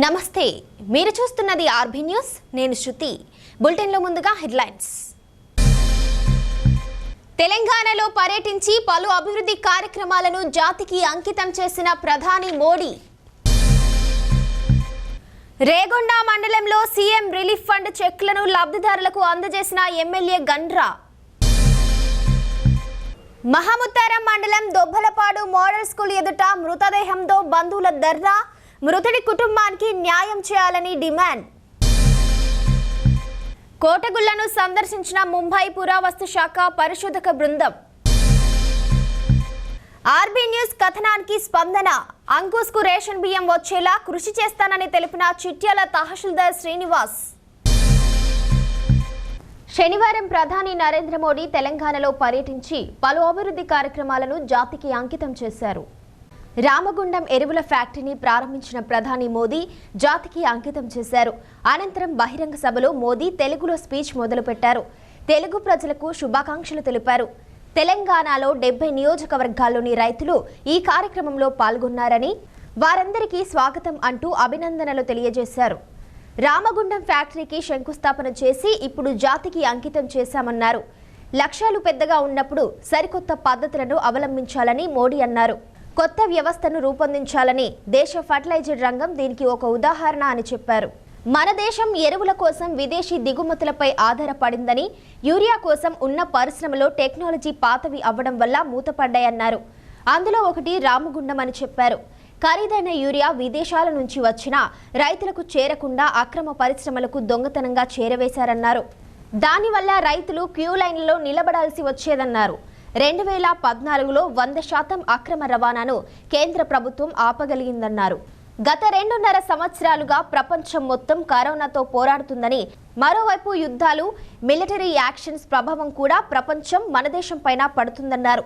నమస్తే, మీరు చూస్తున్నది ఆర్బీ న్యూస్. నేను శృతి. బులెటిన్లో ముందుగా హెడ్లైన్స్. తెలంగాణలో పర్యటించి పలు అభివృద్ధి కార్యక్రమాలను జాతికి అంకితం చేసిన ప్రధాని మోడీ. రేగొండ మండలంలో సీఎం రిలీఫ్ ఫండ్ చెక్లను లబ్ధిదారులకు అందజేసిన ఎమ్మెల్యే గండ్రా. మహముత్తారం మండలం దొబ్బలపాడు మోడల్ స్కూల్ ఎదుట మృతదేహంతో బంధువుల ధర్నా. మృతుడి కుటుంబానికి న్యాయం చేయాలని డిమాండ్. కోటగుళ్లను సందర్శించిన ముంబై పురావస్తు శాఖ పరిశోధక బృందం. ఆర్బీ న్యూస్ కథనానికి స్పందన. అంకుష్కు రేషన్ బియ్యం వచ్చేలా కృషి చేస్తానని తెలిపిన చిట్యాల తహసీల్దార్ శ్రీనివాస్. శనివారం ప్రధాని నరేంద్ర మోడీ తెలంగాణలో పర్యటించి పలు అభివృద్ధి కార్యక్రమాలను జాతికి అంకితం చేశారు. రామగుండం ఎరువుల ఫ్యాక్టరీని ప్రారంభించిన ప్రధాని మోదీ జాతికి అంకితం చేశారు. అనంతరం బహిరంగ సభలో మోదీ తెలుగులో స్పీచ్ మొదలుపెట్టారు. తెలుగు ప్రజలకు శుభాకాంక్షలు తెలిపారు. తెలంగాణలో 70 నియోజకవర్గాల్లోని రైతులు ఈ కార్యక్రమంలో పాల్గొన్నారని, వారందరికీ స్వాగతం అంటూ అభినందనలు తెలియజేశారు. రామగుండం ఫ్యాక్టరీకి శంకుస్థాపన చేసి ఇప్పుడు జాతికి అంకితం చేశామన్నారు. లక్ష్యాలు పెద్దగా ఉన్నప్పుడు సరికొత్త పద్ధతులను అవలంబించాలని మోడీ అన్నారు. కొత్త వ్యవస్థను రూపొందించాలని, దేశ ఫర్టిలైజర్ రంగం దీనికి ఒక ఉదాహరణ అని చెప్పారు. మన దేశం ఎరువుల కోసం విదేశీ దిగుమతులపై ఆధారపడిందని, యూరియా కోసం ఉన్న పరిశ్రమలో టెక్నాలజీ పాతవి అవ్వడం వల్ల మూతపడ్డాయన్నారు. అందులో ఒకటి రామగుండం అని చెప్పారు. ఖరీదైన యూరియా విదేశాల నుంచి వచ్చినా రైతులకు చేరకుండా అక్రమ పరిశ్రమలకు దొంగతనంగా చేరవేశారన్నారు. దానివల్ల రైతులు క్యూ లైన్లలో నిలబడాల్సి వచ్చేదన్నారు. 2014లో 100% అక్రమ రవాణాను కేంద్ర ప్రభుత్వం ఆపగలిగిందన్నారు. గత 2.5 సంవత్సరాలుగా ప్రపంచం మొత్తం కరోనాతో పోరాడుతుందని, మరోవైపు యుద్ధాలు, మిలిటరీ యాక్షన్స్ ప్రభావం కూడా ప్రపంచం మన దేశం పైన పడుతుందన్నారు.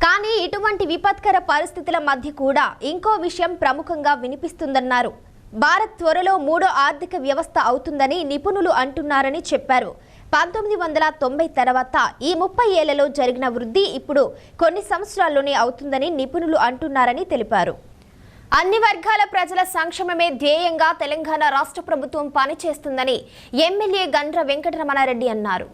కానీ ఇటువంటి విపత్కర పరిస్థితుల మధ్య కూడా ఇంకో విషయం ప్రముఖంగా వినిపిస్తుందన్నారు. భారత్ త్వరలో 3వ ఆర్థిక వ్యవస్థ అవుతుందని నిపుణులు అంటున్నారని చెప్పారు. 1990 తర్వాత ఈ 30 ఏళ్లలో జరిగిన వృద్ధి ఇప్పుడు కొన్ని సంవత్సరాల్లోనే అవుతుందని నిపుణులు అంటున్నారని తెలిపారు. అన్ని వర్గాల ప్రజల సంక్షేమమే ధ్యేయంగా తెలంగాణ రాష్ట్ర ప్రభుత్వం పనిచేస్తుందని ఎమ్మెల్యే గండ్ర వెంకటరమణారెడ్డి అన్నారు.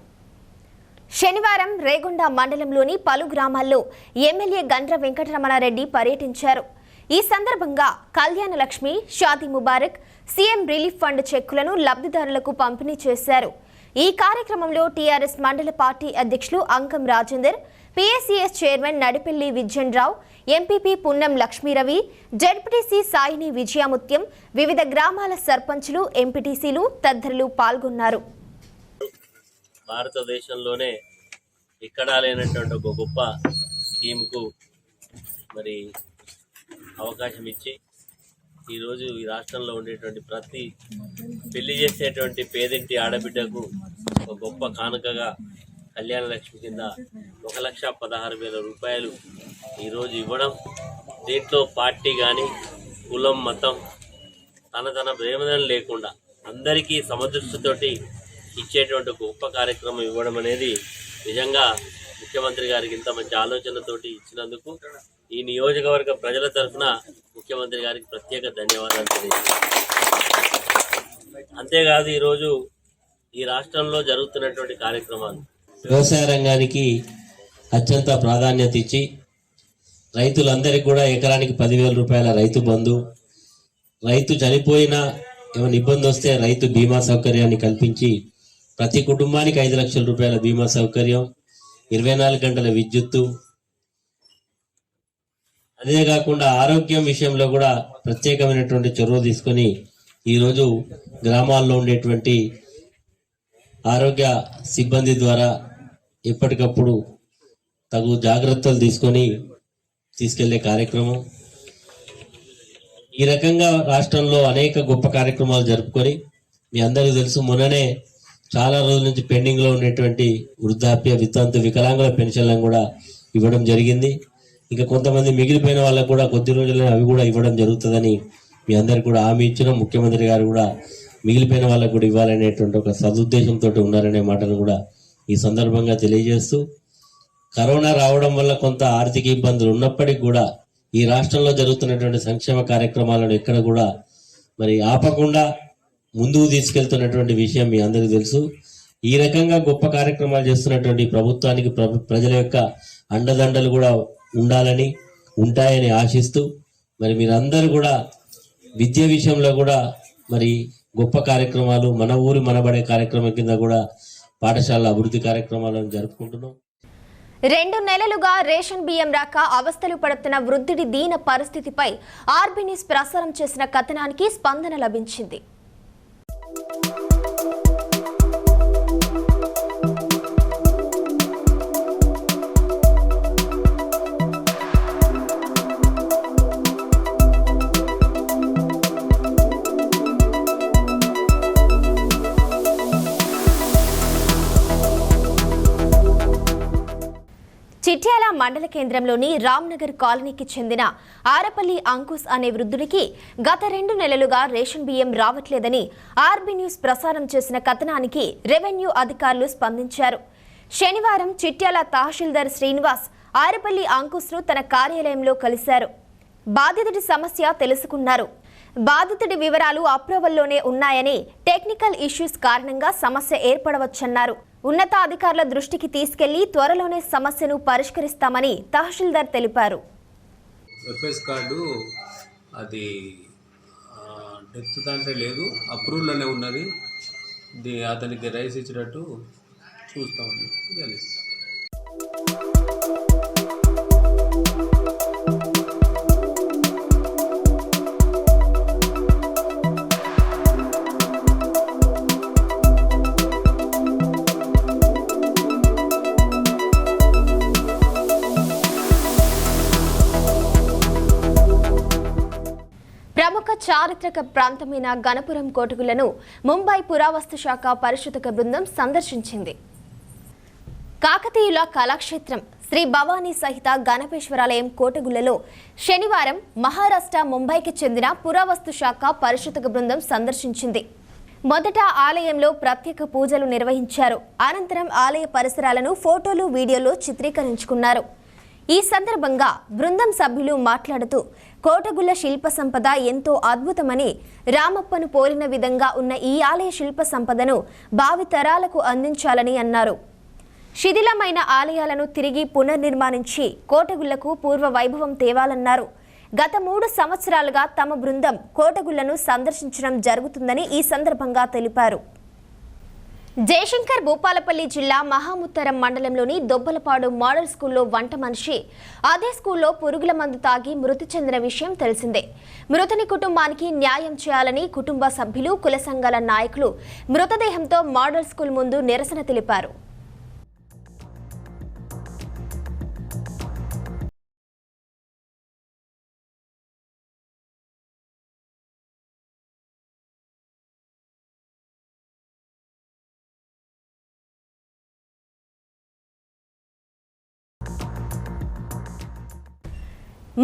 శనివారం రేగొండ మండలంలోని పలు గ్రామాల్లో ఎమ్మెల్యే గండ్ర వెంకటరమణారెడ్డి పర్యటించారు. ఈ సందర్భంగా Kalyana Lakshmi, Shaadi Mubarak, CM relief fund చెక్కులను లబ్ధిదారులకు పంపిణీ చేశారు. ఈ కార్యక్రమంలో టీఆర్ఎస్ మండల పార్టీ అధ్యక్షులు Ankam Rajender, PSCS chairman Nadipelli Vijayanrao, MPP Punnam Lakshmiravi, ZPTC Saini Vijayamutyam, వివిధ గ్రామాల సర్పంచులు, ఎంపీటీసీలు తదితరులు పాల్గొన్నారు. భారతదేశంలోనే ఎక్కడా లేనటువంటి ఒక గొప్ప స్కీమ్కు మరి అవకాశం ఇచ్చి ఈరోజు ఈ రాష్ట్రంలో ఉండేటువంటి ప్రతి పెళ్లి చేసేటువంటి పేదింటి ఆడబిడ్డకు ఒక గొప్ప కానుకగా కళ్యాణ లక్ష్మి కింద 1,16,000 రూపాయలు ఈరోజు ఇవ్వడం, దీంట్లో పార్టీ కానీ కులం మతం తన ప్రేమదనం లేకుండా అందరికీ సమదృష్టితోటి ఇచ్చేటువంటి గొప్ప కార్యక్రమం ఇవ్వడం అనేది నిజంగా ముఖ్యమంత్రి గారికి ఇంత మంచి ఆలోచనతోటి ఇచ్చినందుకు ఈ నియోజకవర్గ ప్రజల తరఫున ముఖ్యమంత్రి గారికి ప్రత్యేక ధన్యవాదాలు తెలియజేస్తున్నాను. అంతేకాదు ఈరోజు ఈ రాష్ట్రంలో జరుగుతున్నటువంటి కార్యక్రమాలు వ్యవసాయ రంగానికి అత్యంత ప్రాధాన్యత ఇచ్చి రైతులందరికీ కూడా ఎకరానికి 10,000 రూపాయల రైతు బంధు, రైతు చనిపోయినా ఏమైనా ఇబ్బంది వస్తే రైతు బీమా సౌకర్యాన్ని కల్పించి ప్రతి కుటుంబానికి 5 లక్షల రూపాయల బీమా సౌకర్యం, 24 గంటల విద్యుత్తు, అదే కాకుండా ఆరోగ్యం విషయంలో కూడా ప్రత్యేకమైనటువంటి చొరవ తీసుకొని ఈరోజు గ్రామాల్లో ఉండేటువంటి ఆరోగ్య సిబ్బంది ద్వారా ఎప్పటికప్పుడు తగు జాగ్రత్తలు తీసుకెళ్లే కార్యక్రమం. ఈ రకంగా రాష్ట్రంలో అనేక గొప్ప కార్యక్రమాలు జరుపుకొని, మీ అందరికీ తెలుసు మొన్ననే చాలా రోజుల నుంచి పెండింగ్లో ఉండేటువంటి వృద్ధాప్య, వితంతు, వికలాంగుల పెన్షన్లను కూడా ఇవ్వడం జరిగింది. ఇంకా కొంతమంది మిగిలిపోయిన వాళ్ళకు కూడా కొద్ది రోజుల్లో అవి కూడా ఇవ్వడం జరుగుతుందని మీ అందరికి కూడా హామీ ఇచ్చిన ముఖ్యమంత్రి గారు కూడా మిగిలిపోయిన వాళ్ళకు కూడా ఇవ్వాలనేటువంటి ఒక సదుద్దేశంతో ఉన్నారనే మాటను కూడా ఈ సందర్భంగా తెలియజేస్తూ, కరోనా రావడం వల్ల కొంత ఆర్థిక ఇబ్బందులు ఉన్నప్పటికీ కూడా ఈ రాష్ట్రంలో జరుగుతున్నటువంటి సంక్షేమ కార్యక్రమాలను ఎక్కడ కూడా మరి ఆపకుండా ముందుకు తీసుకెళ్తున్నటువంటి విషయం మీ అందరికీ తెలుసు. ఈ రకంగా గొప్ప కార్యక్రమాలు చేస్తున్నటువంటి ప్రభుత్వానికి ప్రజల యొక్క అండదండలు కూడా ఉండాలని ఉంటాయని ఆశిస్తూ మరి మీరందరూ కూడా విద్య విషయంలో కూడా మరి గొప్ప కార్యక్రమాలు మన ఊరి మనబడే కార్యక్రమం కింద కూడా పాఠశాల అభివృద్ధి కార్యక్రమాలను జరుపుకుంటున్నాం. 2 నెలలుగా రేషన్ బియ్యం రాక అవస్థలు పడుతున్న వృద్ధుడి దీన పరిస్థితిపై ఆర్బీ న్యూస్ ప్రసారం చేసిన కథనానికి స్పందన లభించింది. చిట్యాల మండల కేంద్రంలోని రామ్నగర్ కాలనీకి చెందిన ఆరపల్లి అంకుశ్ అనే వృద్ధుడికి గత 2 నెలలుగా రేషన్ బియ్యం రావట్లేదని ఆర్బీ న్యూస్ ప్రసారం చేసిన కథనానికి రెవెన్యూ అధికారులు స్పందించారు. శనివారం చిట్యాల తహసీల్దార్ శ్రీనివాస్ ఆరపల్లి అంకుశ్ను తన కార్యాలయంలో కలిశారు. బాధితుడి సమస్య తెలుసుకున్నారు. బాధితుడి వివరాలు అప్రూవల్లోనే ఉన్నాయని, టెక్నికల్ ఇష్యూస్ కారణంగా సమస్య ఏర్పడవచ్చన్నారు. ఉన్నతాధికారుల దృష్టికి తీసుకెళ్లి త్వరలోనే సమస్యను పరిష్కరిస్తామని తహసీల్దార్ తెలిపారు. ఎఫ్ఎస్ కార్డు అది డెత్ దాంట్లో లేదు, అప్రూవల్లోనే ఉన్నది. అతనికి రైస్ ఇచ్చినట్టు చూస్తామని తెలుసు. ప్రముఖ చారిత్రక ప్రాంతమైన గణపురం కోటగుళ్లను ముంబై పురావస్తు శాఖ పరిశోధక బృందం సందర్శించింది. కాకతీయుల కళాక్షేత్రం శ్రీ భవానీ సహిత గణపేశ్వరాలయం కోటగుళ్లలో శనివారం మహారాష్ట్ర ముంబైకి చెందిన పురావస్తు శాఖ పరిశోధక బృందం సందర్శించింది. మొదట ఆలయంలో ప్రత్యేక పూజలు నిర్వహించారు. అనంతరం ఆలయ పరిసరాలను ఫోటోలు, వీడియోలో చిత్రీకరించుకున్నారు. ఈ సందర్భంగా బృందం సభ్యులు మాట్లాడుతూ కోటగుళ్ల శిల్ప సంపద ఎంతో అద్భుతమని, రామప్పను పోలిన విధంగా ఉన్న ఈ ఆలయ శిల్ప సంపదను భావితరాలకు అందించాలని అన్నారు. శిథిలమైన ఆలయాలను తిరిగి పునర్నిర్మాణించి కోటగుళ్లకు పూర్వ వైభవం తేవాలన్నారు. గత 3 సంవత్సరాలుగా తమ బృందం కోటగుళ్లను సందర్శించడం జరుగుతుందని ఈ సందర్భంగా తెలిపారు. జయశంకర్ భూపాలపల్లి జిల్లా మహాముత్తరం మండలంలోని దొబ్బలపాడు మోడల్ స్కూల్లో వంట మనిషి అదే స్కూల్లో పురుగుల మందు తాగి మృతి చెందిన విషయం తెలిసిందే. మృతుని కుటుంబానికి న్యాయం చేయాలని కుటుంబ సభ్యులు, కుల సంఘాల నాయకులు మృతదేహంతో మోడల్ స్కూల్ ముందు నిరసన తెలిపారు.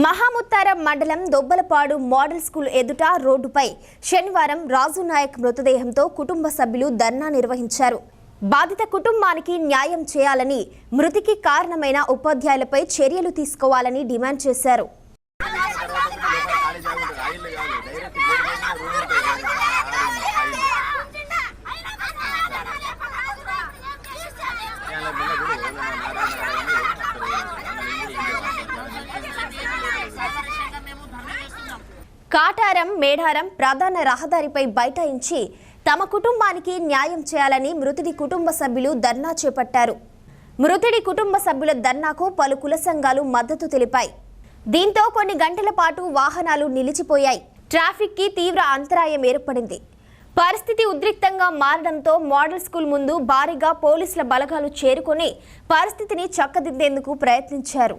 మహాముత్తారం మండలం దొబ్బలపాడు మోడల్ స్కూల్ ఎదుట రోడ్డుపై శనివారం రాజు నాయక్ మృతదేహంతో కుటుంబ సభ్యులు ధర్నా నిర్వహించారు. బాధిత కుటుంబానికి న్యాయం చేయాలని, మృతికి కారణమైన ఉపాధ్యాయులపై చర్యలు తీసుకోవాలని డిమాండ్ చేశారు. కాటారం, మేడారం ప్రధాన రహదారిపై బైఠాయించి తమ కుటుంబానికి న్యాయం చేయాలని మృతుడి కుటుంబ సభ్యులు ధర్నా చేపట్టారు. మృతుడి కుటుంబ సభ్యుల ధర్నాకు పలు కుల సంఘాలు మద్దతు తెలిపాయి. దీంతో కొన్ని గంటల పాటు వాహనాలు నిలిచిపోయాయి. ట్రాఫిక్ కి తీవ్ర అంతరాయం ఏర్పడింది. పరిస్థితి ఉద్రిక్తంగా మారడంతో మోడల్ స్కూల్ ముందు భారీగా పోలీసుల బలగాలు చేరుకొని పరిస్థితిని చక్కదిద్దేందుకు ప్రయత్నించారు.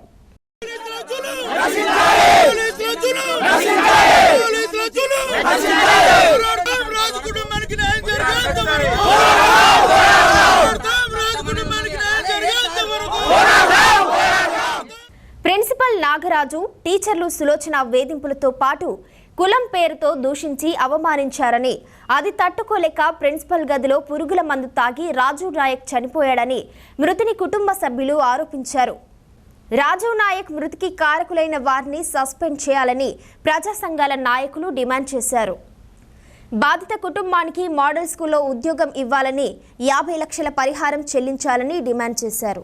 ప్రిన్సిపల్ నాగరాజు, టీచర్లు సులోచన వేధింపులతో పాటు కులం పేరుతో దూషించి అవమానించారని, అది తట్టుకోలేక ప్రిన్సిపల్ గదిలో పురుగుల మందు తాగి రాజు నాయక్ చనిపోయాడని మృతుని కుటుంబ సభ్యులు ఆరోపించారు. రాజు నాయక్ మృతికి కారకులైన వారిని సస్పెండ్ చేయాలని ప్రజా సంఘాల నాయకులు డిమాండ్ చేశారు. బాధిత కుటుంబానికి మోడల్ స్కూల్లో ఉద్యోగం ఇవ్వాలని 50 లక్షల పరిహారం చెల్లించాలని డిమాండ్ చేశారు.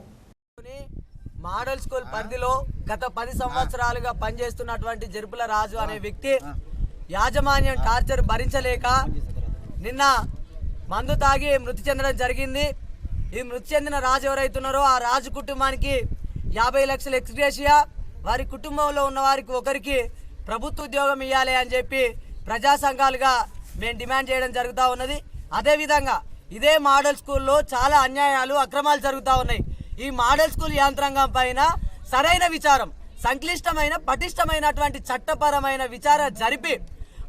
మోడల్ స్కూల్ పరిధిలో గత 10 సంవత్సరాలుగా పనిచేస్తున్నటువంటి జరుపుల రాజు అనే వ్యక్తి యాజమాన్యం టార్చర్ భరించలేక నిన్న మందు తాగి మృతి చెందడం జరిగింది. ఈ మృతి చెందిన రాజు ఎవరైతున్నారో ఆ రాజు కుటుంబానికి 50 లక్షల ఎక్స్గ్రేషియా, వారి కుటుంబంలో ఉన్న వారికి ఒకరికి ప్రభుత్వ ఉద్యోగం ఇవ్వాలి అని చెప్పి ప్రజా సంఘాలుగా మేము డిమాండ్ చేయడం జరుగుతూ ఉన్నది. అదేవిధంగా ఇదే మోడల్ స్కూల్లో చాలా అన్యాయాలు అక్రమాలు జరుగుతూ ఉన్నాయి. ఈ మోడల్ స్కూల్ యంత్రాంగం పైన సరైన విచారం, సంక్లిష్టమైన పటిష్టమైనటువంటి చట్టపరమైన విచారణ జరిపి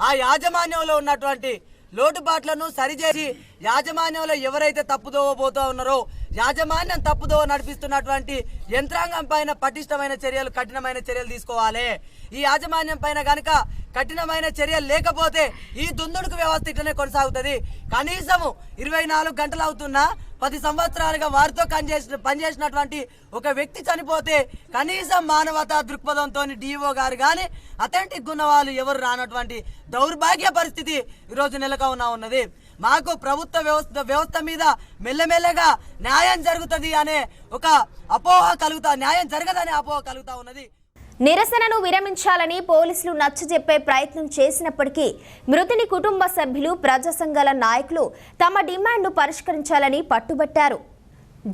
ఆ యాజమాన్యంలో ఉన్నటువంటి లోటుపాట్లను సరిచేసి యాజమాన్యంలో ఎవరైతే తప్పుదోవ పోతూ ఉన్నారో యాజమాన్యం తప్పుదోవ నడిపిస్తున్నటువంటి యంత్రాంగం పైన పటిష్టమైన చర్యలు, కఠినమైన చర్యలు తీసుకోవాలి. ఈ యాజమాన్యం పైన కనుక కఠినమైన చర్యలు లేకపోతే ఈ దుందుడుకు వ్యవస్థ ఇట్లనే కొనసాగుతుంది. కనీసము 24 గంటలు అవుతున్నా 10 సంవత్సరాలుగా వారితో పనిచేసినటువంటి ఒక వ్యక్తి చనిపోతే కనీసం మానవతా దృక్పథంతో డిఓ గారు కానీ అథెంటిక్ ఉన్న వాళ్ళు ఎవరు రానటువంటి దౌర్భాగ్య పరిస్థితి ఈరోజు నెలకొన్నా ఉన్నది. మాకు ప్రభుత్వ వ్యవస్థ మీద మెల్లమెల్లగా న్యాయం జరుగుతుంది అనే ఒక అపోహ న్యాయం జరగదనే అపోహ కలుగుతా ఉన్నది. నిరసనను విరమించాలని పోలీసులు నచ్చజెప్పే ప్రయత్నం చేసినప్పటికీ మృతుని కుటుంబ సభ్యులు, ప్రజా సంఘాల నాయకులు తమ డిమాండ్ను పరిష్కరించాలని పట్టుబట్టారు.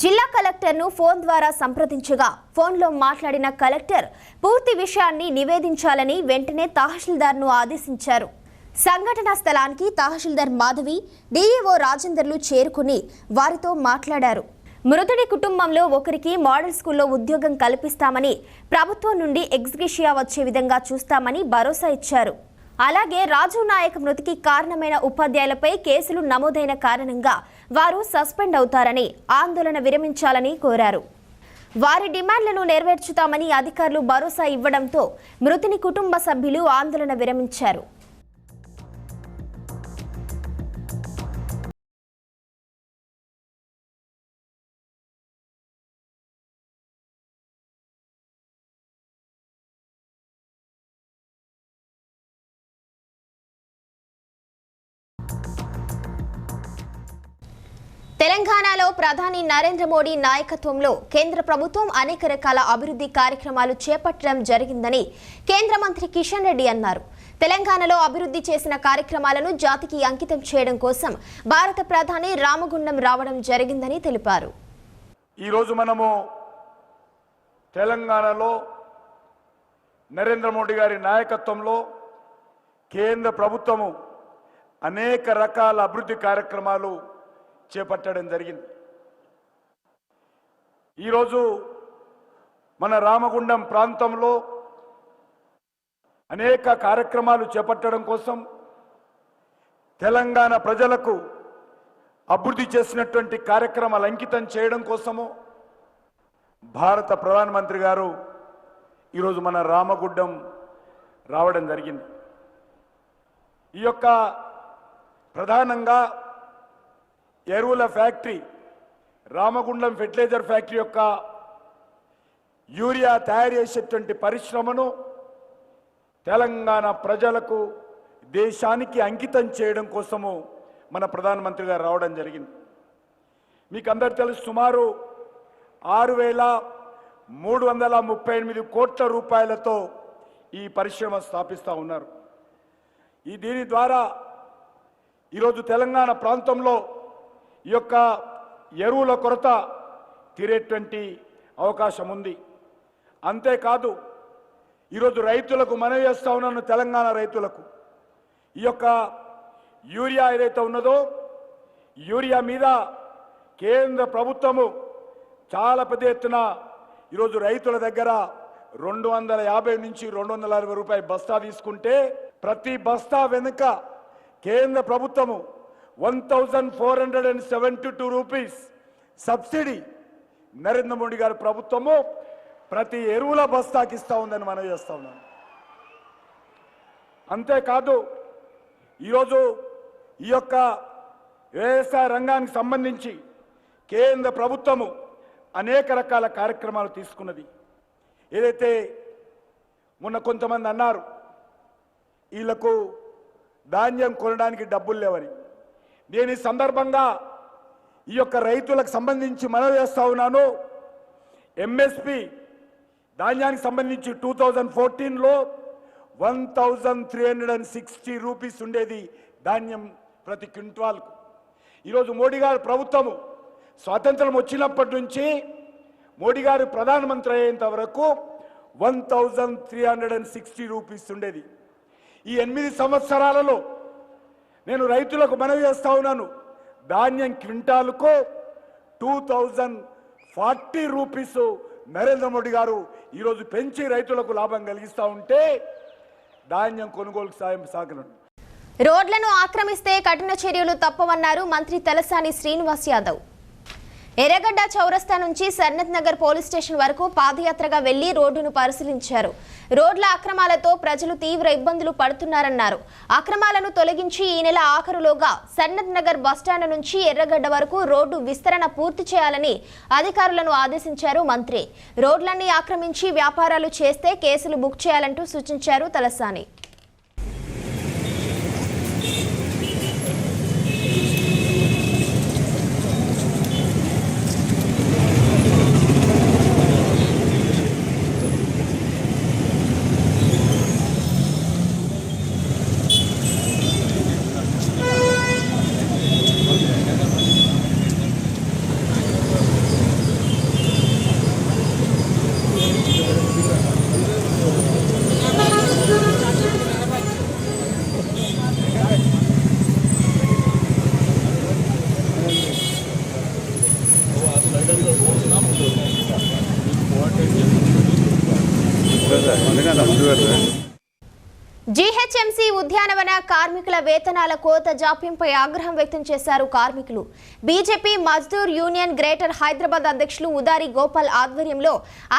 జిల్లా కలెక్టర్ను ఫోన్ ద్వారా సంప్రదించగా ఫోన్లో మాట్లాడిన కలెక్టర్ పూర్తి విషయాన్ని నివేదించాలని వెంటనే తహసీల్దార్ను ఆదేశించారు. సంఘటనా స్థలానికి తహసీల్దార్ మాధవి, డీఈఓ రాజేందర్లు చేరుకుని వారితో మాట్లాడారు. మృతుడి కుటుంబంలో ఒకరికి మోడల్ స్కూల్లో ఉద్యోగం కల్పిస్తామని, ప్రభుత్వం నుండి ఎగ్జిక్యూషియా వచ్చే విధంగా చూస్తామని భరోసా ఇచ్చారు. అలాగే రాజు నాయక్ మృతికి కారణమైన ఉపాధ్యాయులపై కేసులు నమోదైన కారణంగా వారు సస్పెండ్ అవుతారని, ఆందోళన విరమించాలని కోరారు. వారి డిమాండ్లను నెరవేర్చుతామని అధికారులు భరోసా ఇవ్వడంతో మృతుని కుటుంబ సభ్యులు ఆందోళన విరమించారు. తెలంగాణలో ప్రధాని నరేంద్ర మోడీ నాయకత్వంలో కేంద్ర ప్రభుత్వం అనేక రకాల అభివృద్ధి కార్యక్రమాలు చేపట్టడం జరిగిందని కేంద్ర మంత్రి కిషన్ రెడ్డి అన్నారు. తెలంగాణలో అభివృద్ధి చేసిన కార్యక్రమాలను జాతికి అంకితం చేయడం కోసం భారత ప్రధాని రామగుండం రావడం జరిగిందని తెలిపారు. ఈరోజు మనము తెలంగాణలో నరేంద్ర మోడీ గారి నాయకత్వంలో కేంద్ర ప్రభుత్వము అనేక రకాల అభివృద్ధి కార్యక్రమాలు చేపట్టడం జరిగింది. ఈరోజు మన రామగుండం ప్రాంతంలో అనేక కార్యక్రమాలు చేపట్టడం కోసం తెలంగాణ ప్రజలకు అభివృద్ధి చేసినటువంటి కార్యక్రమాలు అంకితం చేయడం కోసము భారత ప్రధానమంత్రి గారు ఈరోజు మన రామగుండం రావడం జరిగింది. ఈ యొక్క ప్రధానంగా ఎరువుల ఫ్యాక్టరీ, రామగుండం ఫెర్టిలైజర్ ఫ్యాక్టరీ యొక్క యూరియా తయారు చేసేటువంటి పరిశ్రమను తెలంగాణ ప్రజలకు, దేశానికి అంకితం చేయడం కోసము మన ప్రధానమంత్రి గారు రావడం జరిగింది. మీకు అందరు తెలుసు, సుమారు 6,338 కోట్ల రూపాయలతో ఈ పరిశ్రమ స్థాపిస్తూ ఉన్నారు. దీని ద్వారా ఈరోజు తెలంగాణ ప్రాంతంలో ఈ యొక్క ఎరువుల కొరత తీరేటువంటి అవకాశం ఉంది. అంతేకాదు ఈరోజు రైతులకు మనవి చేస్తూ ఉన్నాను, తెలంగాణ రైతులకు ఈ యొక్క యూరియా ఏదైతే ఉన్నదో యూరియా మీద కేంద్ర ప్రభుత్వము చాలా పెద్ద ఎత్తున ఈరోజు రైతుల దగ్గర 250 నుంచి 260 రూపాయల బస్తా తీసుకుంటే ప్రతి బస్తా వెనుక కేంద్ర ప్రభుత్వము 1,472 రూపీస్ సబ్సిడీ నరేంద్ర మోడీ గారి ప్రభుత్వము ప్రతి ఎరువుల బస్తాకి ఇస్తా ఉందని మనం చేస్తా ఉన్నాం. అంతేకాదు ఈరోజు ఈ యొక్క వ్యవసాయ రంగానికి సంబంధించి కేంద్ర ప్రభుత్వము అనేక రకాల కార్యక్రమాలు తీసుకున్నది. ఏదైతే మొన్న కొంతమంది అన్నారు వీళ్లకు ధాన్యం కొనడానికి డబ్బులు లేవని. నేను ఈ సందర్భంగా ఈ యొక్క రైతులకు సంబంధించి మనవి చేస్తా ఉన్నాను. ఎంఎస్పి ధాన్యానికి సంబంధించి 2014లో 1360 రూపీస్ ఉండేది ధాన్యం ప్రతి క్వింటాల్కు. ఈరోజు మోడీ గారు ప్రభుత్వము స్వాతంత్రం వచ్చినప్పటి నుంచి మోడీ గారు ప్రధానమంత్రి అయ్యేంత వరకు 1360 రూపీస్ ఉండేది. ఈ 8 సంవత్సరాలలో నేను రైతులకు మనవి చేస్తా ఉన్నాను, ధాన్యం క్వింటాల్కు 2040 రూపీస్ నరేంద్ర మోడీ గారు ఈరోజు పెంచి రైతులకు లాభం కలిగిస్తూ ఉంటే ధాన్యం కొనుగోలు సాయం సాగలను. రోడ్లను ఆక్రమిస్తే కఠిన చర్యలు తప్పవన్నారు మంత్రి తలసాని శ్రీనివాస్ యాదవ్. ఎర్రగడ్డ చౌరస్తా నుంచి సన్నత్ నగర్ పోలీస్ స్టేషన్ వరకు పాదయాత్రగా వెళ్లి రోడ్డును పరిశీలించారు. రోడ్ల అక్రమాలతో ప్రజలు తీవ్ర ఇబ్బందులు పడుతున్నారన్నారు. అక్రమాలను తొలగించి ఈ నెల ఆఖరులోగా సన్నత్ నగర్ బస్టాండ్ నుంచి ఎర్రగడ్డ వరకు రోడ్డు విస్తరణ పూర్తి చేయాలని అధికారులను ఆదేశించారు మంత్రి. రోడ్లన్నీ ఆక్రమించి వ్యాపారాలు చేస్తే కేసులు బుక్ చేయాలంటూ సూచించారు తలసాని. జీహెచ్ఎంసీ ఉద్యానవన కార్మికుల వేతనాల కోత జాప్యంపై ఆగ్రహం వ్యక్తం చేశారు కార్మికులు. BJP Mazdoor union greater Hyderabad అధ్యక్షులు ఉదారి గోపాల్ ఆధ్వర్యంలో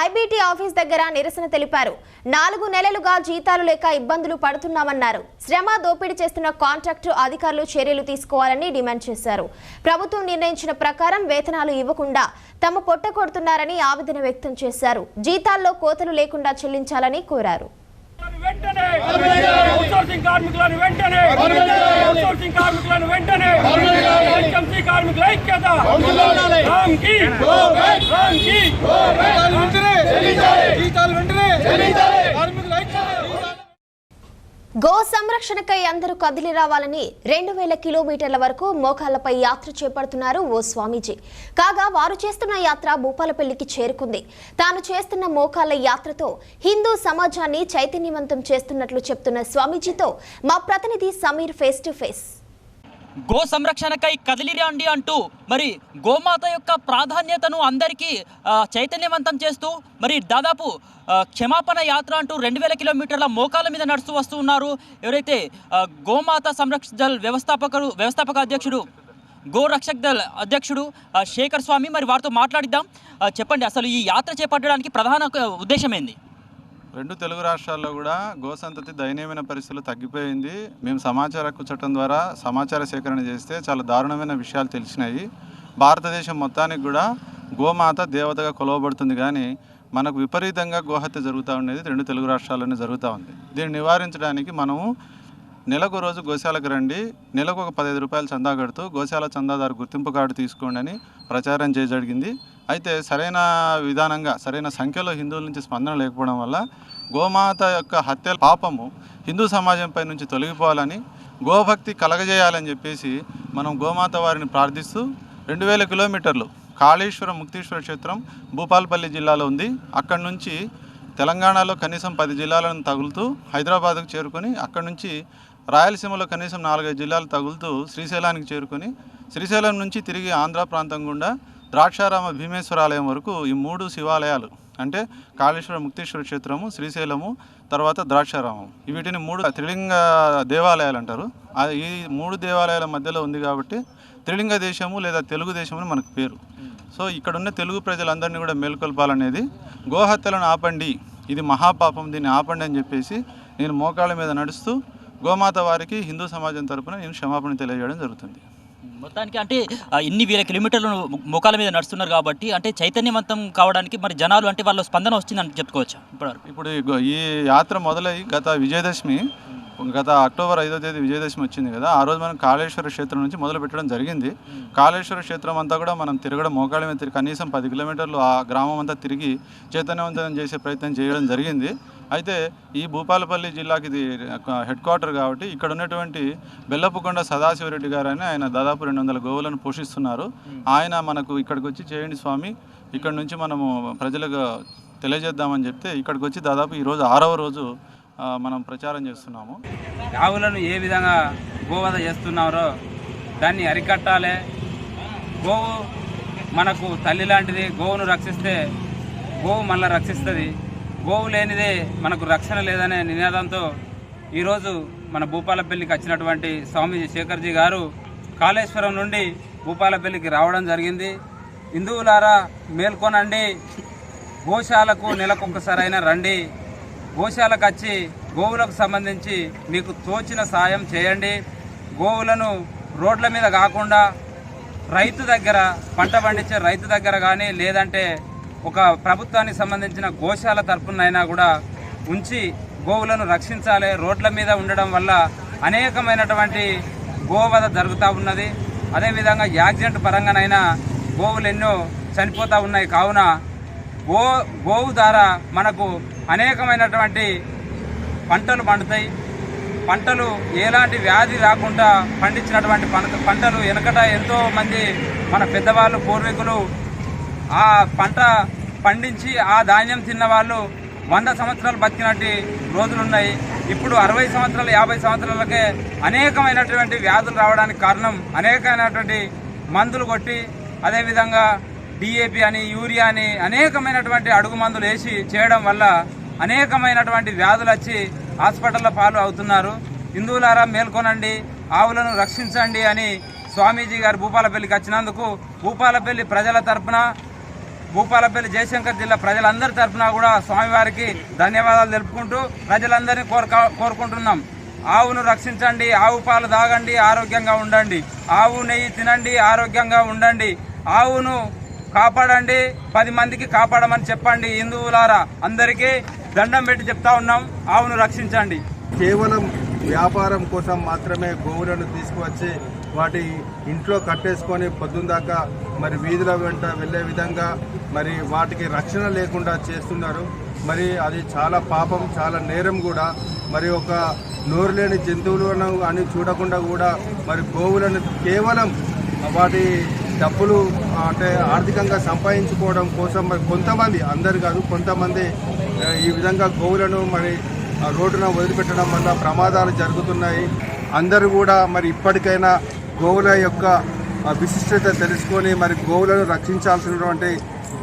ఐబీటీ ఆఫీస్ దగ్గర నిరసన తెలిపారు. 4 నెలలుగా జీతాలు లేక ఇబ్బందులు పడుతున్నామన్నారు. శ్రమ దోపిడీ చేస్తున్న కాంట్రాక్టు అధికారులు చర్యలు తీసుకోవాలని డిమాండ్ చేశారు. ప్రభుత్వం నిర్ణయించిన ప్రకారం వేతనాలు ఇవ్వకుండా తమ పొట్ట కొడుతున్నారని ఆవేదన వ్యక్తం చేశారు. జీతాల్లో కోతలు లేకుండా చెల్లించాలని కోరారు. అవుట్సోర్సింగ్ కార్మికులను వెంటనే కార్మికుల ఐక్యత గో సంరక్షణకై అందరూ కదిలి రావాలని 2000 కిలోమీటర్ల వరకు మోకాళ్లపై యాత్ర చేపడుతున్నారు ఓ స్వామీజీ. కాగా వారు చేస్తున్న యాత్ర భూపాలపల్లికి చేరుకుంది. తాను చేస్తున్న మోకాళ్ల యాత్రతో హిందూ సమాజాన్ని చైతన్యవంతం చేస్తున్నట్లు చెప్తున్న స్వామీజీతో మా ప్రతినిధి సమీర్ ఫేస్ టు ఫేస్. గో సంరక్షణకై కదిలిరండి అంటూ మరి గోమాత యొక్క ప్రాధాన్యతను అందరికీ చైతన్యవంతం చేస్తూ మరి దాదాపు క్షమాపణ యాత్ర అంటూ 2000 కిలోమీటర్ల మోకాల మీద నడుస్తూ వస్తూ ఉన్నారు. ఎవరైతే గోమాత సంరక్షణ దళ్ వ్యవస్థాపక అధ్యక్షుడు గో రక్షక్ దళ్ అధ్యక్షుడు శేఖర్ స్వామి, మరి వారితో మాట్లాడిద్దాం. చెప్పండి, అసలు ఈ యాత్ర చేపట్టడానికి ప్రధాన ఉద్దేశం ఏంది? 2 తెలుగు రాష్ట్రాల్లో కూడా గోసంతతి దయనీయమైన పరిస్థితులు తగ్గిపోయింది. మేము సమాచార హక్కు చట్టం ద్వారా సమాచార సేకరణ చేస్తే చాలా దారుణమైన విషయాలు తెలిసినాయి. భారతదేశం మొత్తానికి కూడా గోమాత దేవతగా కొలవబడుతుంది, కానీ మనకు విపరీతంగా గోహత్య జరుగుతూ ఉండేది 2 తెలుగు రాష్ట్రాల్లోనే జరుగుతూ ఉంది. దీన్ని నివారించడానికి మనము నెలకు రోజు గోశాలకు రండి, నెలకు ఒక 15 రూపాయలు చందా కడుతూ గోశాల చందాదారు గుర్తింపు కార్డు తీసుకోండి అని ప్రచారం చేయజరిగింది. అయితే సరైన విధానంగా సరైన సంఖ్యలో హిందువుల నుంచి స్పందన లేకపోవడం వల్ల గోమాత యొక్క హత్య పాపము హిందూ సమాజంపై నుంచి తొలగిపోవాలని, గోభక్తి కలగజేయాలని చెప్పేసి మనం గోమాత వారిని ప్రార్థిస్తూ 2000 కిలోమీటర్లు కాళేశ్వరం ముక్తీశ్వర క్షేత్రం భూపాలపల్లి జిల్లాలో ఉంది. అక్కడి నుంచి తెలంగాణలో కనీసం 10 జిల్లాలను తగులుతూ హైదరాబాద్కు చేరుకొని అక్కడి నుంచి రాయలసీమలో కనీసం 4-5 జిల్లాలు తగులుతూ శ్రీశైలానికి చేరుకొని శ్రీశైలం నుంచి తిరిగి ఆంధ్ర ప్రాంతం గుండా ద్రాక్షారామ భీమేశ్వరాలయం వరకు ఈ 3 శివాలయాలు అంటే కాళేశ్వర ముక్తేశ్వర క్షేత్రము, శ్రీశైలము, తర్వాత ద్రాక్షారామం, వీటిని 3 త్రిలింగ దేవాలయాలు అంటారు. ఈ 3 దేవాలయాల మధ్యలో ఉంది కాబట్టి త్రిలింగ దేశము లేదా తెలుగు దేశం అని మనకు పేరు. సో ఇక్కడున్న తెలుగు ప్రజలందరినీ కూడా మేల్కొల్పాలనేది, గోహత్యలను ఆపండి, ఇది మహాపాపం, దీన్ని ఆపండి అని చెప్పేసి నేను మోకాళ్ళ మీద నడుస్తూ గోమాత వారికి హిందూ సమాజం తరపున నేను క్షమాపణ తెలియజేయడం జరుగుతుంది. మొత్తానికి అంటే ఇన్ని వేల కిలోమీటర్లు మోకాల మీద నడుస్తున్నారు కాబట్టి అంటే చైతన్యవంతం కావడానికి మరి జనాలు అంటే వాళ్ళ స్పందన వచ్చిందని చెప్పుకోవచ్చు. ఇప్పుడు ఈ యాత్ర మొదలై గత విజయదశమి గత అక్టోబర్ 5వ తేదీ విజయదశమి వచ్చింది కదా, ఆ రోజు మనం కాళేశ్వర క్షేత్రం నుంచి మొదలు పెట్టడం జరిగింది. కాళేశ్వర క్షేత్రం అంతా కూడా మనం తిరగడం మోకాళ్ళ మీద తిరిగి కనీసం 10 కిలోమీటర్లు ఆ గ్రామం అంతా తిరిగి చైతన్యవంతం చేసే ప్రయత్నం చేయడం జరిగింది. అయితే ఈ భూపాలపల్లి జిల్లాకి ఇది హెడ్ క్వార్టర్ కాబట్టి ఇక్కడ ఉన్నటువంటి బెల్లపుకొండ సదాశివరెడ్డి గారు అని ఆయన దాదాపు 200 గోవులను పోషిస్తున్నారు. ఆయన మనకు ఇక్కడికి వచ్చి చేయండి స్వామి, ఇక్కడ నుంచి మనము ప్రజలకు తెలియజేద్దామని చెప్తే ఇక్కడికి వచ్చి దాదాపు ఈరోజు 6వ రోజు మనం ప్రచారం చేస్తున్నాము. ఆవులను ఏ విధంగా గోవధ చేస్తున్నారో దాన్ని అరికట్టాలి. గోవు మనకు తల్లి లాంటిది. గోవును రక్షిస్తే గోవు మళ్ళీ రక్షిస్తుంది. గోవు లేనిదే మనకు రక్షణ లేదనే నినాదంతో ఈరోజు మన భూపాలపల్లికి వచ్చినటువంటి స్వామి శేఖర్జీ గారు కాళేశ్వరం నుండి భూపాలపల్లికి రావడం జరిగింది. హిందువులారా మేల్కొనండి, గోశాలకు నెలకొకసారైనా రండి, గోశాలకు వచ్చి గోవులకు సంబంధించి మీకు తోచిన సాయం చేయండి. గోవులను రోడ్ల మీద కాకుండా రైతు దగ్గర, పంట పండించే రైతు దగ్గర కానీ లేదంటే ఒక ప్రభుత్వానికి సంబంధించిన గోశాల తరపునైనా కూడా ఉంచి గోవులను రక్షించాలి. రోడ్ల మీద ఉండడం వల్ల అనేకమైనటువంటి గోవధ జరుగుతూ ఉన్నది. అదేవిధంగా యాక్సిడెంట్ పరంగానైనా గోవులు ఎన్నో చనిపోతూ ఉన్నాయి. కావున గోవు ద్వారా మనకు అనేకమైనటువంటి పంటలు పండుతాయి. పంటలు ఎలాంటి వ్యాధి రాకుండా పండించినటువంటి పంటలు వెనకట ఎంతో మంది మన పెద్దవాళ్ళు పూర్వీకులు ఆ పంట పండించి ఆ ధాన్యం తిన్న వాళ్ళు 100 సంవత్సరాలు బతికినట్టు రోజులున్నాయి. ఇప్పుడు 60 సంవత్సరాలు 50 సంవత్సరాలకే అనేకమైనటువంటి వ్యాధులు రావడానికి కారణం అనేకమైనటువంటి మందులు కొట్టి, అదేవిధంగా DAP అని, యూరియా అని అనేకమైనటువంటి అడుగు మందులు వేసి చేయడం వల్ల అనేకమైనటువంటి వ్యాధులు వచ్చి హాస్పిటల్లో పాలు అవుతున్నారు. హిందువులారా మేల్కొనండి, ఆవులను రక్షించండి అని స్వామీజీ గారు భూపాలపల్లికి వచ్చినందుకు భూపాలపల్లి ప్రజల తరపున, భూపాలపల్లి జయశంకర్ జిల్లా ప్రజలందరి తరపున కూడా స్వామివారికి ధన్యవాదాలు తెలుపుకుంటూ ప్రజలందరినీ కోరుకుంటున్నాం. ఆవును రక్షించండి, ఆవు పాలు తాగండి, ఆరోగ్యంగా ఉండండి. ఆవు నెయ్యి తినండి, ఆరోగ్యంగా ఉండండి. ఆవును కాపాడండి, 10 మందికి కాపాడమని చెప్పండి. హిందువులారా అందరికీ దండం పెట్టి చెప్తా ఉన్నాం, ఆవును రక్షించండి. కేవలం వ్యాపారం కోసం మాత్రమే గోవులను తీసుకువచ్చి వాటి ఇంట్లో కట్టేసుకొని పొద్దుందాకా మరి వీధుల వెంట వెళ్ళే విధంగా మరి వాటికి రక్షణ లేకుండా చేస్తున్నారు. మరి అది చాలా పాపం, చాలా నేరం కూడా. మరి ఒక నోరు లేని జంతువులను అని చూడకుండా కూడా మరి గోవులను కేవలం వాటి డబ్బులు అంటే ఆర్థికంగా సంపాదించుకోవడం కోసం మరి కొంతమంది, అందరు కాదు కొంతమంది ఈ విధంగా గోవులను మరి రోడ్డున వదిలిపెట్టడం వల్ల ప్రమాదాలు జరుగుతున్నాయి. అందరూ కూడా మరి ఇప్పటికైనా గోవుల యొక్క విశిష్టత తెలుసుకొని మరి గోవులను రక్షించాల్సినటువంటి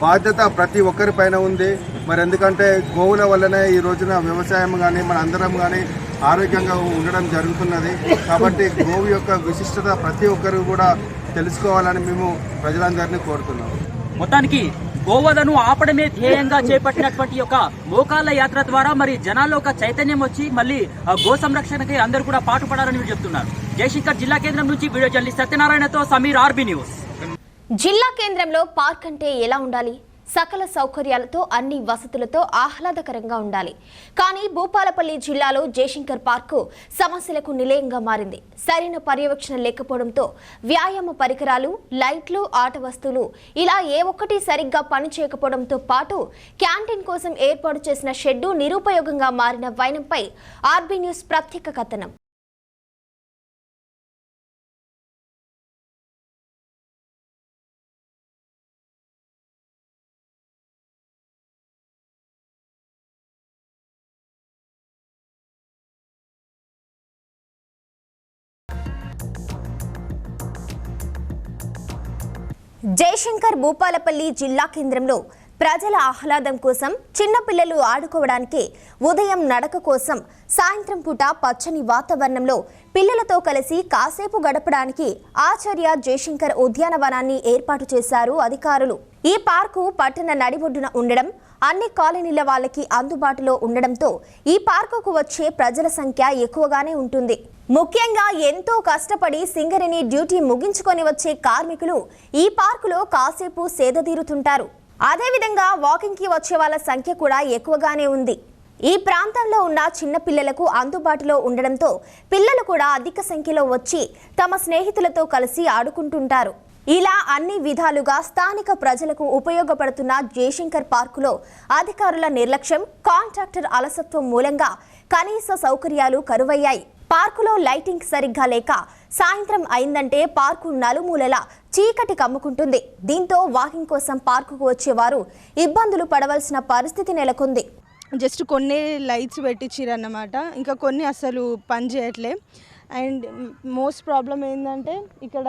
బాధ్యత ప్రతి ఒక్కరిపైన ఉంది. మరి ఎందుకంటే గోవుల వల్లనే ఈ రోజున వ్యవసాయం కానీ మన అందరం కానీ ఆరోగ్యంగా ఉండడం జరుగుతున్నది. కాబట్టి గోవు యొక్క విశిష్టత ప్రతి ఒక్కరు కూడా తెలుసుకోవాలని మేము ప్రజలందరినీ కోరుతున్నాం. మొత్తానికి గోవధను ఆపడమే ధ్యేయంగా చేపట్టినటువంటి యొక్క మోకాళ్ళ యాత్ర ద్వారా మరి జనాల్లో ఒక చైతన్యం వచ్చి మళ్ళీ గో సంరక్షణకి అందరూ కూడా పాటుపడాలని మీరు చెప్తున్నారు. జయశంకర్ జిల్లా కేంద్రం నుంచి వీడియో జర్నలిస్ట్ సత్యనారాయణతో సమీర్, ఆర్బీ న్యూస్. జిల్లా కేంద్రంలో పార్క్ అంటే ఎలా ఉండాలి? సకల సౌకర్యాలతో, అన్ని వసతులతో ఆహ్లాదకరంగా ఉండాలి. కానీ భూపాలపల్లి జిల్లాలో జయశంకర్ పార్కు సమస్యలకు నిలయంగా మారింది. సరైన పర్యవేక్షణ లేకపోవడంతో వ్యాయామ పరికరాలు, లైట్లు, ఆట వస్తువులు ఇలా ఏ ఒక్కటి సరిగ్గా పనిచేయకపోవడంతో పాటు క్యాంటీన్ కోసం ఏర్పాటు చేసిన షెడ్డు నిరుపయోగంగా మారిన వైనంపై ఆర్బీ న్యూస్ ప్రత్యేక కథనం. జయశంకర్ భూపాలపల్లి జిల్లా కేంద్రంలో ప్రజల ఆహ్లాదం కోసం, చిన్నపిల్లలు ఆడుకోవడానికి, ఉదయం నడక కోసం, సాయంత్రం పూట పచ్చని వాతావరణంలో పిల్లలతో కలిసి కాసేపు గడపడానికి ఆచార్య జయశంకర్ ఉద్యానవనాన్ని ఏర్పాటు చేశారు అధికారులు. ఈ పార్కు పట్టణ నడిబొడ్డున ఉండడం, అన్ని కాలనీల వాళ్ళకి అందుబాటులో ఉండడంతో ఈ పార్కుకు వచ్చే ప్రజల సంఖ్య ఎక్కువగానే ఉంటుంది. ముఖ్యంగా ఎంతో కష్టపడి సింగరేణి డ్యూటీ ముగించుకొని వచ్చే కార్మికులు ఈ పార్కులో కాసేపు సేదతీరుతుంటారు. అదేవిధంగా వాకింగ్కి వచ్చే వాళ్ళ సంఖ్య కూడా ఎక్కువగానే ఉంది. ఈ ప్రాంతంలో ఉన్న చిన్న పిల్లలకు అందుబాటులో ఉండడంతో పిల్లలు కూడా అధిక సంఖ్యలో వచ్చి తమ స్నేహితులతో కలిసి ఆడుకుంటుంటారు. ఇలా అన్ని విధాలుగా స్థానిక ప్రజలకు ఉపయోగపడుతున్న జయశంకర్ పార్కులో అధికారుల నిర్లక్ష్యం, కాంట్రాక్టర్ అలసత్వం మూలంగా కనీస సౌకర్యాలు కరువయ్యాయి. పార్కులో లైటింగ్ సరిగ్గా లేక సాయంత్రం అయిందంటే పార్కు నలుమూలలా చీకటి కమ్ముకుంటుంది. దీంతో వాకింగ్ కోసం పార్కుకు వచ్చేవారు ఇబ్బందులు పడవలసిన పరిస్థితి నెలకొంది. జస్ట్ కొన్ని లైట్స్ పెట్టించిరన్నమాట, ఇంకా కొన్ని అసలు పని చేయట్లే. అండ్ మోస్ట్ ప్రాబ్లం ఏంటంటే ఇక్కడ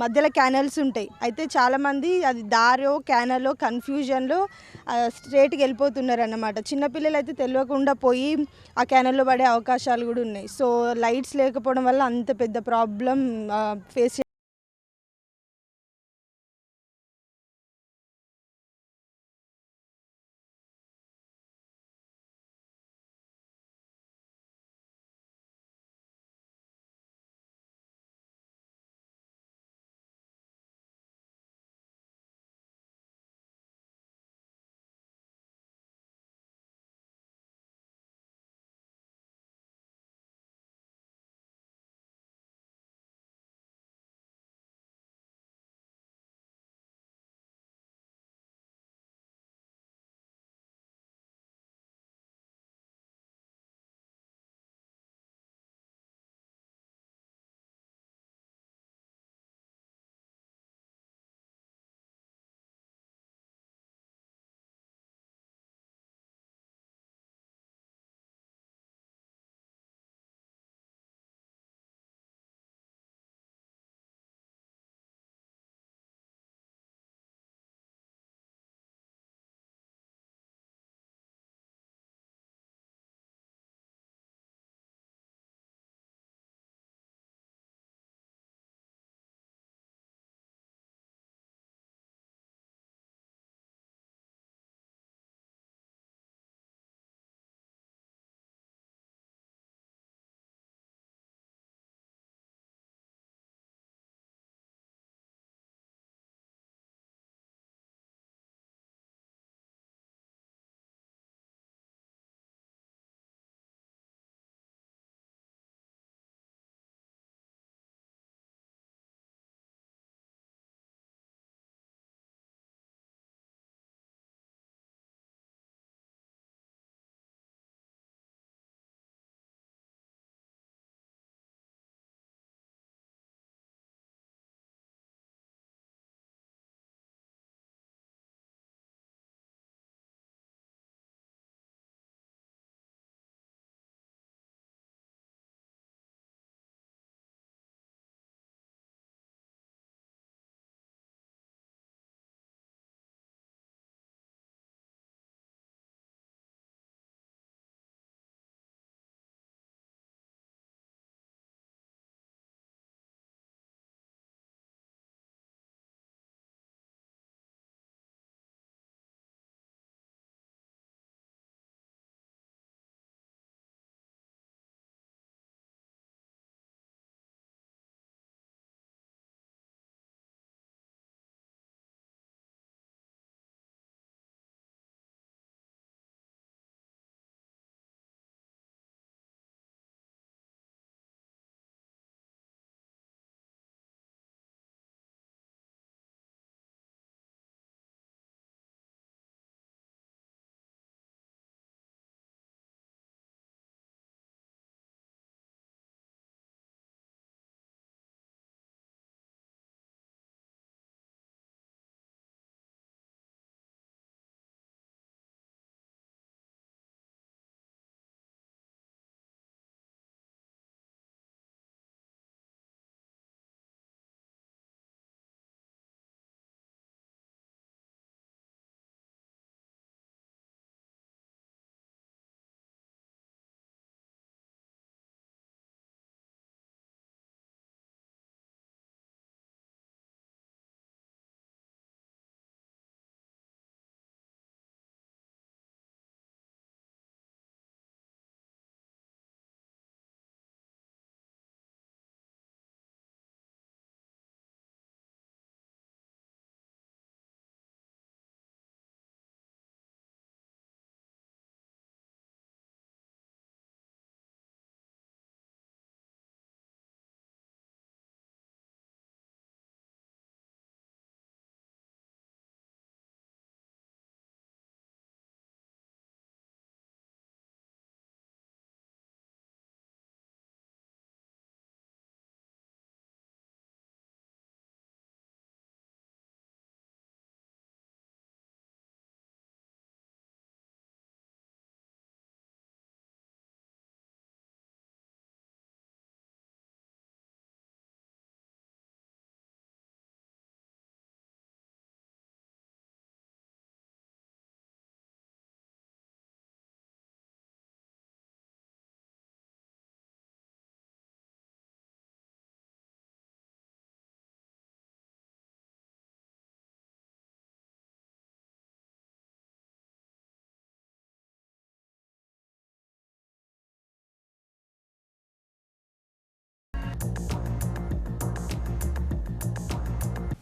మధ్యలో క్యానల్స్ ఉంటాయి. అయితే చాలామంది అది దారో క్యానలో కన్ఫ్యూజన్లో స్ట్రేట్కి వెళ్ళిపోతున్నారు అన్నమాట. చిన్నపిల్లలు అయితే తెలియకుండా పోయి ఆ క్యానల్లో పడే అవకాశాలు కూడా ఉన్నాయి. సో లైట్స్ లేకపోవడం వల్ల అంత పెద్ద ప్రాబ్లం ఫేస్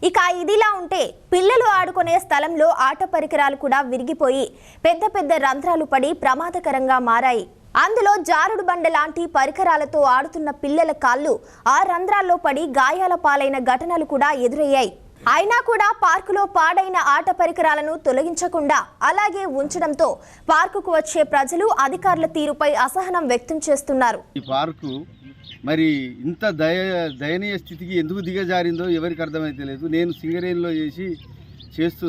ఇక ఇదిలా ఉంటే పిల్లలు ఆడుకునే స్థలంలో ఆట పరికరాలు కూడా విరిగిపోయి పెద్ద పెద్ద రంధ్రాలు పడి ప్రమాదకరంగా మారాయి. అందులో జారుడు బండ లాంటి పరికరాలతో ఆడుతున్న పిల్లల కాళ్ళు ఆ రంధ్రాల్లో పడి గాయాల పాలైన ఘటనలు కూడా ఎదురయ్యాయి. అయినా కూడా పార్కులో పాడైన ఆట పరికరాలను తొలగించకుండా అలాగే ఉంచడంతో పార్కుకు వచ్చే ప్రజలు అధికారుల తీరుపై అసహనం వ్యక్తం చేస్తున్నారు. ఈ పార్కు మరి ఇంత దయనీయ స్థితికి ఎందుకు దిగజారిందో ఎవరికి అర్థమైతే లేదు. నేను సింగరేణిలో చేస్తూ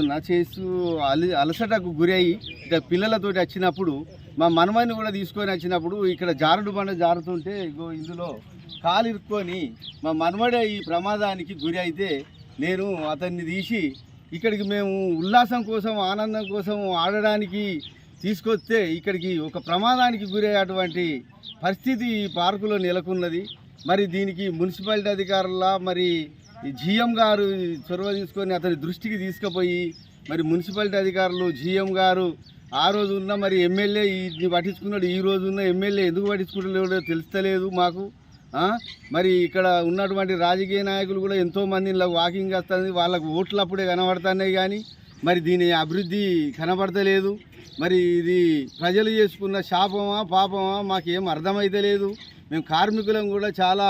అలసటకు గురై ఇక పిల్లలతోటి వచ్చినప్పుడు మా మనమని కూడా తీసుకొని వచ్చినప్పుడు ఇక్కడ జారుడు బండ జారుతుంటే ఇందులో కాలు ఇరుక్కొని మా మనమడే ఈ ప్రమాదానికి గురి అయితే నేను అతన్ని తీసి ఇక్కడికి మేము ఉల్లాసం కోసం ఆనందం కోసం ఆడడానికి తీసుకొస్తే ఇక్కడికి ఒక ప్రమాదానికి గురయ్యేటువంటి పరిస్థితి ఈ పార్కులో నెలకొన్నది. మరి దీనికి మున్సిపాలిటీ అధికారుల మరి జిఎం గారు చొరవ తీసుకొని అతని దృష్టికి తీసుకుపోయి మరి మున్సిపాలిటీ అధికారులు జిఎం గారు ఆ రోజు ఉన్న మరి ఎమ్మెల్యే ఇది పట్టించుకున్నాడు, ఈ రోజు ఉన్న ఎమ్మెల్యే ఎందుకు పట్టించుకుంటలేదో తెలుస్తలేదు మాకు. మరి ఇక్కడ ఉన్నటువంటి రాజకీయ నాయకులు కూడా ఎంతోమంది ఇలా వాకింగ్ వస్తుంది, వాళ్ళకు ఓట్లు అప్పుడే కనబడుతున్నాయి కానీ మరి దీని అభివృద్ధి కనబడతలేదు. మరి ఇది ప్రజలు చేసుకున్న శాపమా పాపమా మాకేం అర్థమైతే లేదు. మేము కార్మికులం కూడా చాలా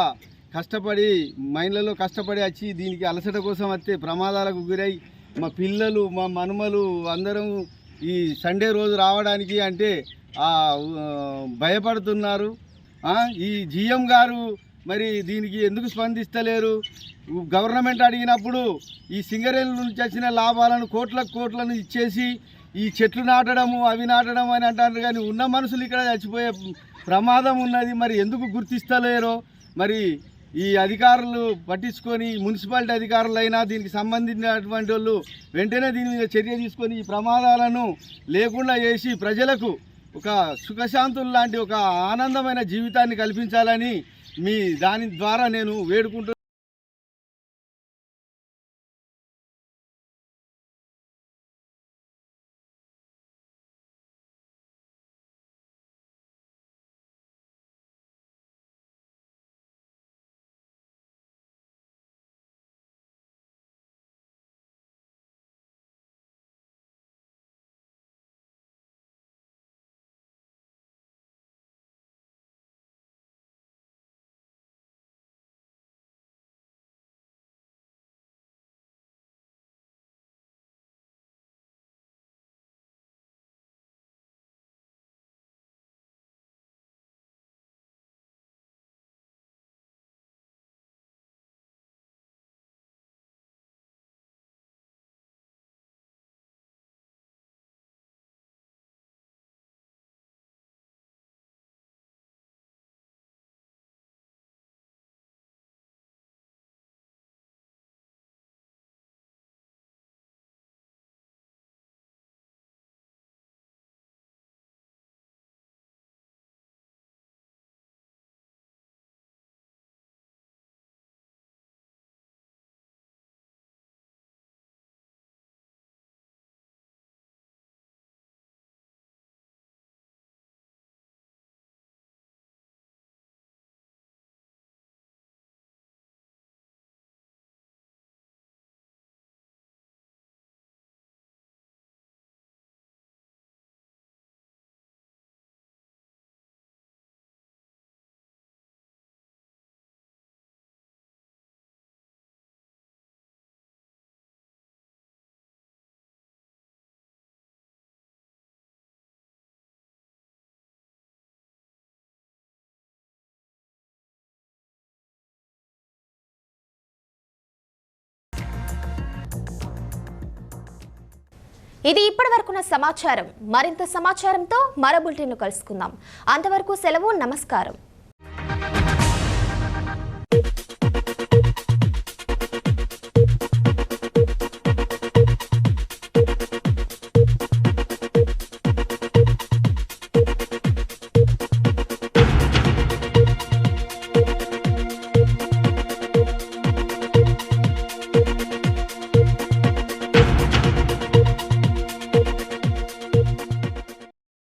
కష్టపడి మైన్లలో కష్టపడి వచ్చి దీనికి అలసట కోసం వస్తే ప్రమాదాలకు గురై మా పిల్లలు మా మనుమలు అందరం ఈ సండే రోజు రావడానికి అంటే భయపడుతున్నారు. ఈ జిఎం గారు మరి దీనికి ఎందుకు స్పందిస్తలేరు? గవర్నమెంట్ అడిగినప్పుడు ఈ సింగరేణి నుంచి వచ్చిన లాభాలను కోట్లను ఇచ్చేసి ఈ చెట్లు నాటడము అవి నాటడం అని అంటారు కానీ ఉన్న మనుషులు ఇక్కడ చచ్చిపోయే ప్రమాదం ఉన్నది. మరి ఎందుకు గుర్తిస్తలేరో మరి ఈ అధికారులు పట్టించుకొని మున్సిపాలిటీ అధికారులైనా దీనికి సంబంధించినటువంటి వాళ్ళు వెంటనే దీని మీద చర్య తీసుకొని ఈ ప్రమాదాలను లేకుండా చేసి ప్రజలకు ఒక సుఖశాంతులు లాంటి ఒక ఆనందమైన జీవితాన్ని కల్పించాలని దాని ద్వారా నేను వేడుకుంటున్నాను. ఇది ఇప్పటివరకున్న సమాచారం. మరింత సమాచారంతో మరో బులెటిన్లో కలుసుకుందాం. అంతవరకు సెలవు. నమస్కారం.